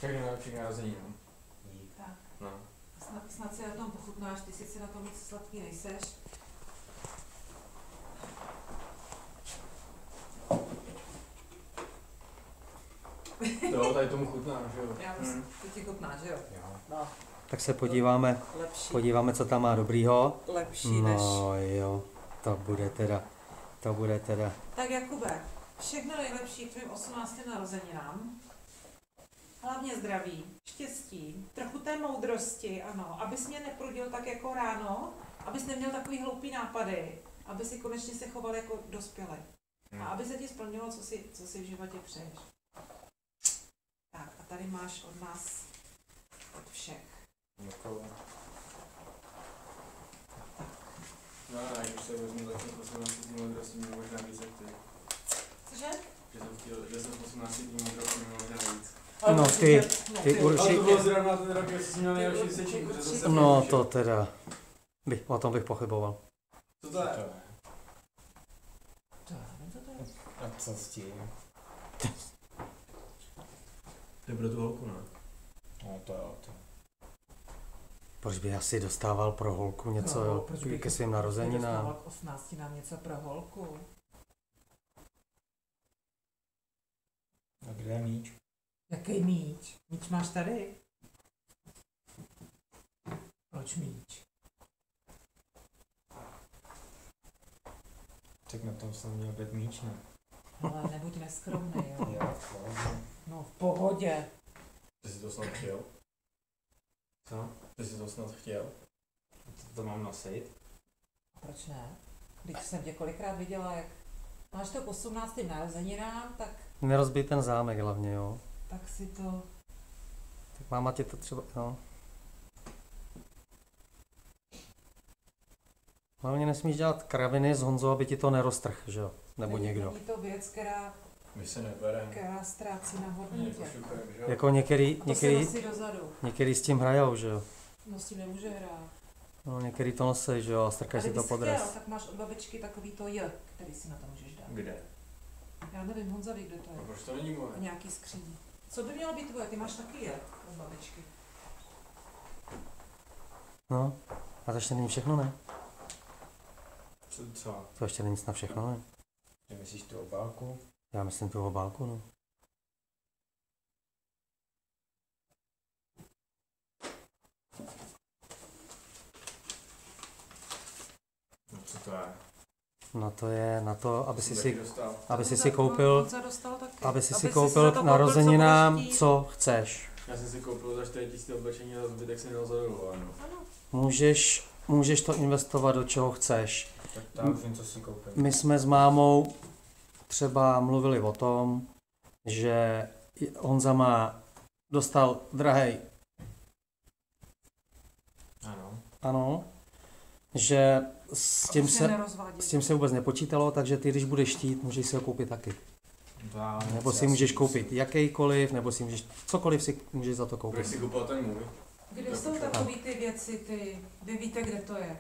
Všechno nejlepší narozeninám. Tak. No. Snad si na tom pochutnáš, ty sice na tom moc sladký nejseš. Jo, tady tomu chutná, že jo? Já myslím, ty ti chutnáš, že jo? Jo. No, Tak se lepší. podíváme, co tam má dobrýho. Lepší než... No jo, to bude teda. Tak Jakube, všechno nejlepší k tvým 18. narozeninám. Hlavně zdraví, štěstí, trochu té moudrosti, ano, abys mě neprudil tak jako ráno, abys neměl takový hloupý nápady, aby si konečně se choval jako dospělý. A aby se ti splnilo, co si v životě přeješ. Tak a tady máš od nás, od všech. Děkuju. No a když se vezmu tak 18 dní moudrosti, mě možná víc jak ty. Cože? Že jsem 18 dní moudrosti, mě možná víc. No ty Ale to určitě. bylo zrovna ten rok, když jsi měl nejlepší vysvědčení, protože zase... No to teda. O tom bych pochyboval. Co to je? A co s tím? To je pro tu holku, ne? No to jo, to. Proč by asi dostával pro holku něco No, proč bych ke svým dostával narozeninám? k 18 nám něco pro holku? A kde je míč? Jaký míč? Míč máš tady? Proč míč? Tak na tom jsem měl být míč, ne? Ale nebuď neskromný, jo. Jo, v pohodě. No v pohodě. Ty jsi to snad chtěl? Co? Ty jsi to snad chtěl? To mám nosit? Proč ne? Když jsem tě kolikrát viděla, jak máš to k 18. narozeninám, Nerozbij ten zámek hlavně, jo. tak si to... Tak máma ti to třeba, no. Hlavně nesmíš dělat kraviny s Honzou, aby ti to neroztrh, že jo? Nebo někdo. Není to věc, My se nebereme. která ztrácí na Ani hodnotě. nepošuchujeme, že jo? Jako některý To se nosí dozadu. s tím hrajou, že jo? No s tím nemůže hrát. No některý to nosí, že jo, a strkají A si to kdybys pod chtěl, dres. tak máš od babičky takový to J, který si na to můžeš dát. Kde? Já nevím, Honza ví, kde to A je. proč to není moje? V nějaký skříni. Co by mělo být tvoje? Ty máš taky J od babičky. No, a to ještě není všechno, ne? Co? To ještě není snad všechno, ne? Ty myslíš tu obálku? Já myslím tu obálku, no. No co to je? No to je na to, aby si Jsem si, taky dostal. aby si Honza- si koupil, Honza dostal taky. aby si si za koupil to k narozeninám, co budeš chtít. co chceš. Já jsem si koupil za 4 000 oblečení a za zbytek si nedal za dovolenou. Ano. Můžeš to investovat do čeho chceš. Tak tam už vím, co si koupil. My jsme s mámou třeba mluvili o tom, že Honza dostal drahej, ano, že s tím se vůbec nepočítalo, takže ty, když budeš chtít, můžeš si ho koupit taky. Nebo si můžeš koupit jakýkoliv, nebo si můžeš, cokoliv si můžeš za to koupit. Proč si koupil ten můj? Kde jsou takový ty věci, vy víte, kde to je?